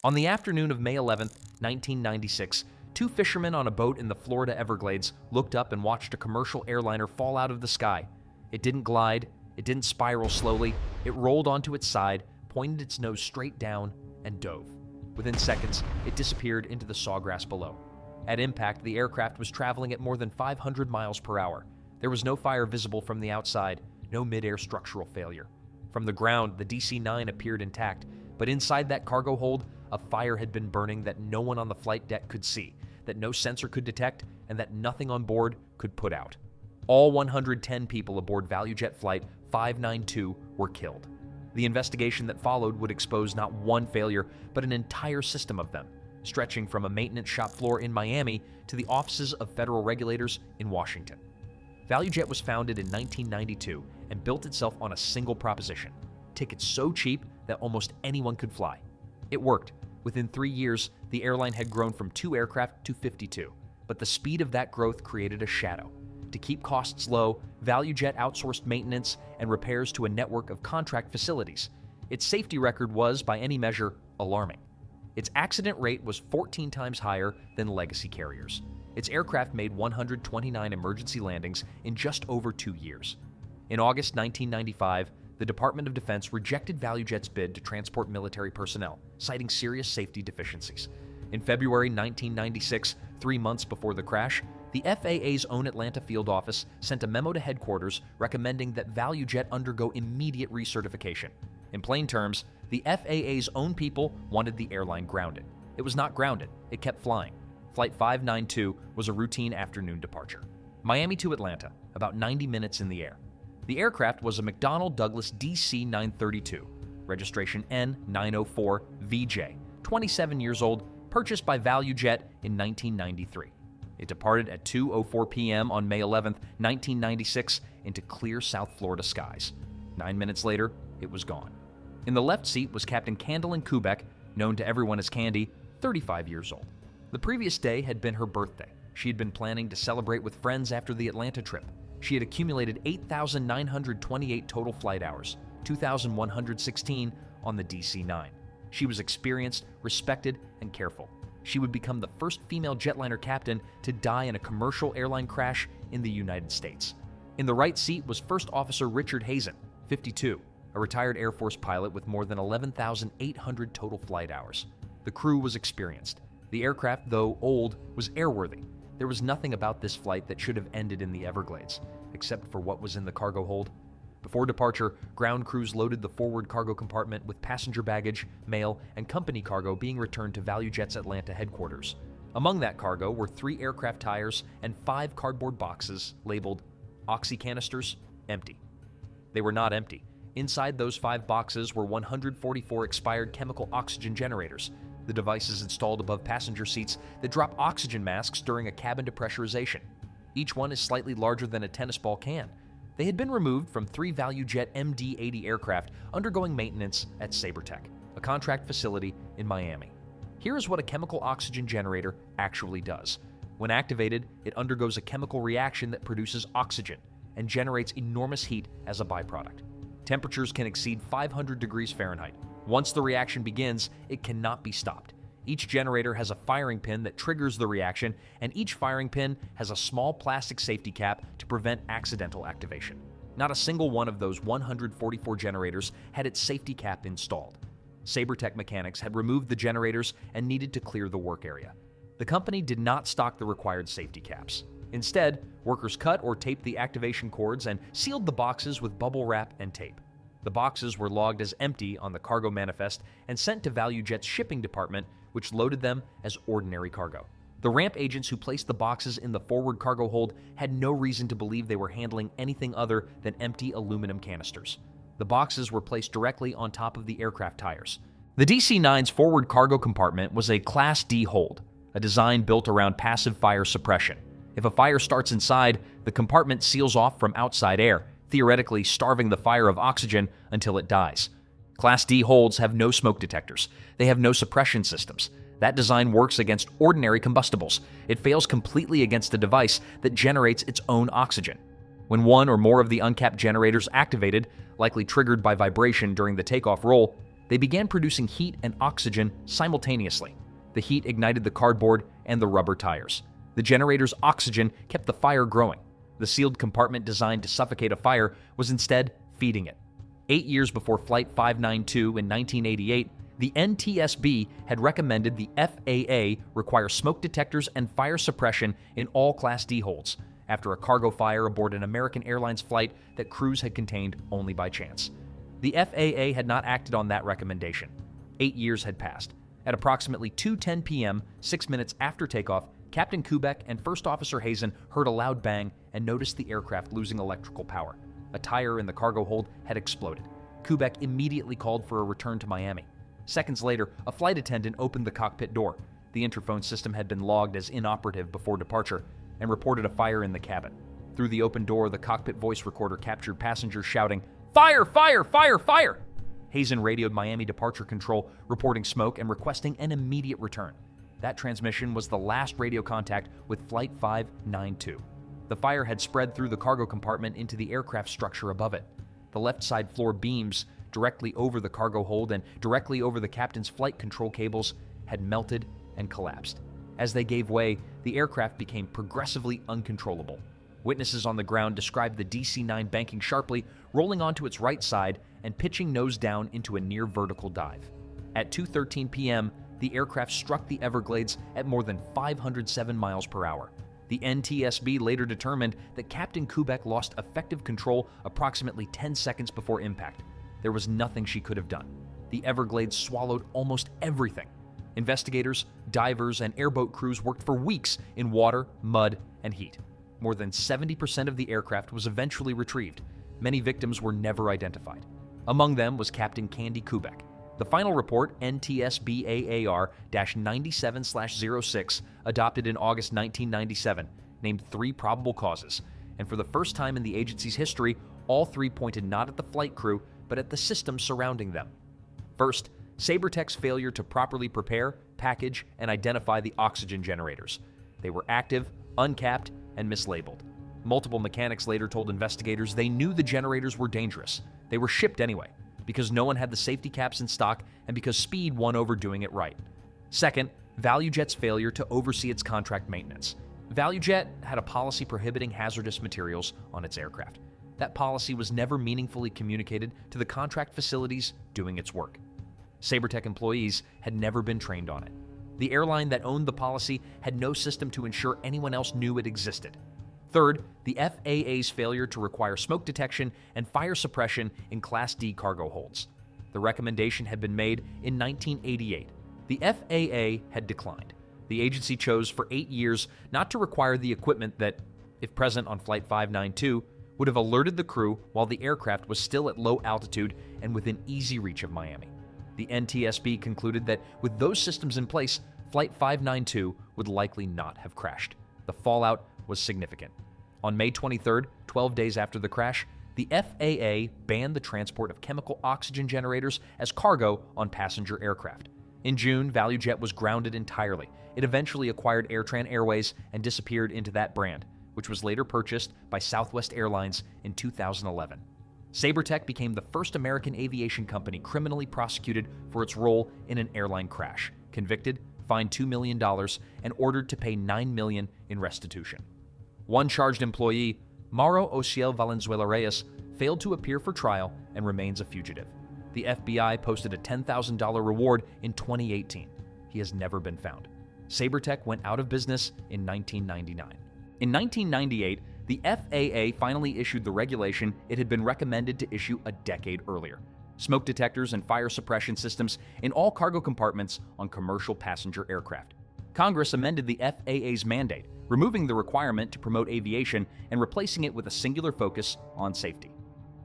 On the afternoon of May 11, 1996, two fishermen on a boat in the Florida Everglades looked up and watched a commercial airliner fall out of the sky. It didn't glide, it didn't spiral slowly, it rolled onto its side, pointed its nose straight down, and dove. Within seconds, it disappeared into the sawgrass below. At impact, the aircraft was traveling at more than 500 miles per hour. There was no fire visible from the outside, no mid-air structural failure. From the ground, the DC-9 appeared intact, but inside that cargo hold, a fire had been burning that no one on the flight deck could see, that no sensor could detect, and that nothing on board could put out. All 110 people aboard ValuJet Flight 592 were killed. The investigation that followed would expose not one failure, but an entire system of them, stretching from a maintenance shop floor in Miami to the offices of federal regulators in Washington. ValuJet was founded in 1992 and built itself on a single proposition: tickets so cheap that almost anyone could fly. It worked. Within 3 years, the airline had grown from 2 aircraft to 52, but the speed of that growth created a shadow. To keep costs low, ValuJet outsourced maintenance and repairs to a network of contract facilities. Its safety record was, by any measure, alarming. Its accident rate was 14 times higher than legacy carriers. Its aircraft made 129 emergency landings in just over 2 years. In August 1995, the Department of Defense rejected ValuJet's bid to transport military personnel, citing serious safety deficiencies. In February 1996, 3 months before the crash, the FAA's own Atlanta field office sent a memo to headquarters recommending that ValuJet undergo immediate recertification. In plain terms, the FAA's own people wanted the airline grounded. It was not grounded, it kept flying. Flight 592 was a routine afternoon departure. Miami to Atlanta, about 90 minutes in the air. The aircraft was a McDonnell Douglas DC-932, registration N904VJ, 27 years old, purchased by ValuJet in 1993. It departed at 2:04 p.m. on May 11, 1996, into clear South Florida skies. 9 minutes later, it was gone. In the left seat was Captain Candlin Kubek, known to everyone as Candy, 35 years old. The previous day had been her birthday. She had been planning to celebrate with friends after the Atlanta trip. She had accumulated 8,928 total flight hours, 2,116 on the DC-9. She was experienced, respected, and careful. She would become the first female jetliner captain to die in a commercial airline crash in the United States. In the right seat was First Officer Richard Hazen, 52, a retired Air Force pilot with more than 11,800 total flight hours. The crew was experienced. The aircraft, though old, was airworthy. There was nothing about this flight that should have ended in the Everglades, except for what was in the cargo hold. Before departure, ground crews loaded the forward cargo compartment with passenger baggage, mail, and company cargo being returned to ValuJet's Atlanta headquarters. Among that cargo were 3 aircraft tires and 5 cardboard boxes labeled oxy canisters, empty. They were not empty. Inside those 5 boxes were 144 expired chemical oxygen generators, the devices installed above passenger seats that drop oxygen masks during a cabin depressurization. Each one is slightly larger than a tennis ball can. They had been removed from 3 ValuJet MD-80 aircraft undergoing maintenance at SaberTech, a contract facility in Miami. Here is what a chemical oxygen generator actually does. When activated, it undergoes a chemical reaction that produces oxygen and generates enormous heat as a byproduct. Temperatures can exceed 500 degrees Fahrenheit. Once the reaction begins, it cannot be stopped. Each generator has a firing pin that triggers the reaction, and each firing pin has a small plastic safety cap to prevent accidental activation. Not a single one of those 144 generators had its safety cap installed. SaberTech mechanics had removed the generators and needed to clear the work area. The company did not stock the required safety caps. Instead, workers cut or taped the activation cords and sealed the boxes with bubble wrap and tape. The boxes were logged as empty on the cargo manifest and sent to ValuJet's shipping department, which loaded them as ordinary cargo. The ramp agents who placed the boxes in the forward cargo hold had no reason to believe they were handling anything other than empty aluminum canisters. The boxes were placed directly on top of the aircraft tires. The DC-9's forward cargo compartment was a Class D hold, a design built around passive fire suppression. If a fire starts inside, the compartment seals off from outside air, theoretically starving the fire of oxygen until it dies. Class D holds have no smoke detectors. They have no suppression systems. That design works against ordinary combustibles. It fails completely against a device that generates its own oxygen. When one or more of the uncapped generators activated, likely triggered by vibration during the takeoff roll, They began producing heat and oxygen simultaneously. The heat ignited the cardboard and the rubber tires. The generator's oxygen kept the fire growing. The sealed compartment designed to suffocate a fire was instead feeding it. 8 years before Flight 592 in 1988, the NTSB had recommended the FAA require smoke detectors and fire suppression in all Class D holds after a cargo fire aboard an American Airlines flight that crews had contained only by chance. The FAA had not acted on that recommendation. 8 years had passed. At approximately 2:10 p.m., 6 minutes after takeoff, Captain Kubek and First Officer Hazen heard a loud bang and noticed the aircraft losing electrical power. A tire in the cargo hold had exploded. Kubek immediately called for a return to Miami. Seconds later, a flight attendant opened the cockpit door. The interphone system had been logged as inoperative before departure and reported a fire in the cabin. Through the open door, the cockpit voice recorder captured passengers shouting, "Fire! Fire! Fire! Fire!" Hazen radioed Miami Departure Control, reporting smoke and requesting an immediate return. That transmission was the last radio contact with Flight 592. The fire had spread through the cargo compartment into the aircraft structure above it. The left side floor beams, directly over the cargo hold and directly over the captain's flight control cables, had melted and collapsed. As they gave way, the aircraft became progressively uncontrollable. Witnesses on the ground described the DC-9 banking sharply, rolling onto its right side and pitching nose down into a near vertical dive. At 2:13 p.m., the aircraft struck the Everglades at more than 507 miles per hour. The NTSB later determined that Captain Kubek lost effective control approximately 10 seconds before impact. There was nothing she could have done. The Everglades swallowed almost everything. Investigators, divers, and airboat crews worked for weeks in water, mud, and heat. More than 70% of the aircraft was eventually retrieved. Many victims were never identified. Among them was Captain Candy Kubek. The final report, NTSBAAR-97/06, adopted in August 1997, named 3 probable causes, and for the first time in the agency's history, all 3 pointed not at the flight crew, but at the systems surrounding them. First, SabreTech's failure to properly prepare, package, and identify the oxygen generators. They were active, uncapped, and mislabeled. Multiple mechanics later told investigators they knew the generators were dangerous. They were shipped anyway, because no one had the safety caps in stock and because speed won over doing it right. Second, ValuJet's failure to oversee its contract maintenance. ValuJet had a policy prohibiting hazardous materials on its aircraft. That policy was never meaningfully communicated to the contract facilities doing its work. SabreTech employees had never been trained on it. The airline that owned the policy had no system to ensure anyone else knew it existed. Third, the FAA's failure to require smoke detection and fire suppression in Class D cargo holds. The recommendation had been made in 1988. The FAA had declined. The agency chose for 8 years not to require the equipment that, if present on Flight 592, would have alerted the crew while the aircraft was still at low altitude and within easy reach of Miami. The NTSB concluded that with those systems in place, Flight 592 would likely not have crashed. The fallout was significant. On May 23rd, 12 days after the crash, the FAA banned the transport of chemical oxygen generators as cargo on passenger aircraft. In June, ValuJet was grounded entirely. It eventually acquired AirTran Airways and disappeared into that brand, which was later purchased by Southwest Airlines in 2011. SabreTech became the first American aviation company criminally prosecuted for its role in an airline crash, convicted, fined $2 million, and ordered to pay $9 million in restitution. One charged employee, Mauro Ociel Valenzuela Reyes, failed to appear for trial and remains a fugitive. The FBI posted a $10,000 reward in 2018. He has never been found. SabreTech went out of business in 1999. In 1998, the FAA finally issued the regulation it had been recommended to issue a decade earlier: smoke detectors and fire suppression systems in all cargo compartments on commercial passenger aircraft. Congress amended the FAA's mandate, removing the requirement to promote aviation and replacing it with a singular focus on safety.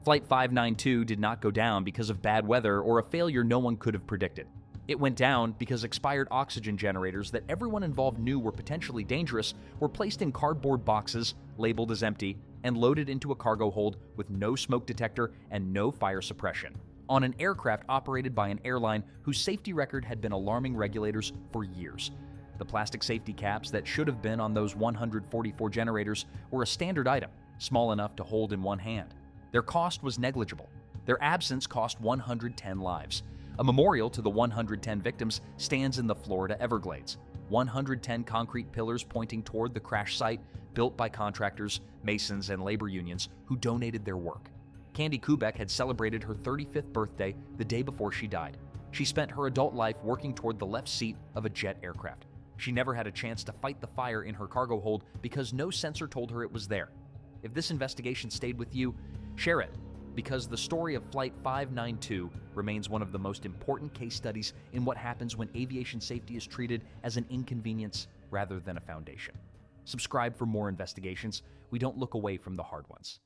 Flight 592 did not go down because of bad weather or a failure no one could have predicted. It went down because expired oxygen generators that everyone involved knew were potentially dangerous were placed in cardboard boxes, labeled as empty, and loaded into a cargo hold with no smoke detector and no fire suppression, on an aircraft operated by an airline whose safety record had been alarming regulators for years. The plastic safety caps that should have been on those 144 generators were a standard item, small enough to hold in one hand. Their cost was negligible. Their absence cost 110 lives. A memorial to the 110 victims stands in the Florida Everglades. 110 concrete pillars pointing toward the crash site, built by contractors, masons, and labor unions who donated their work. Candy Kubek had celebrated her 35th birthday the day before she died. She spent her adult life working toward the left seat of a jet aircraft. She never had a chance to fight the fire in her cargo hold because no sensor told her it was there. If this investigation stayed with you, share it, because the story of Flight 592 remains one of the most important case studies in what happens when aviation safety is treated as an inconvenience rather than a foundation. Subscribe for more investigations. We don't look away from the hard ones.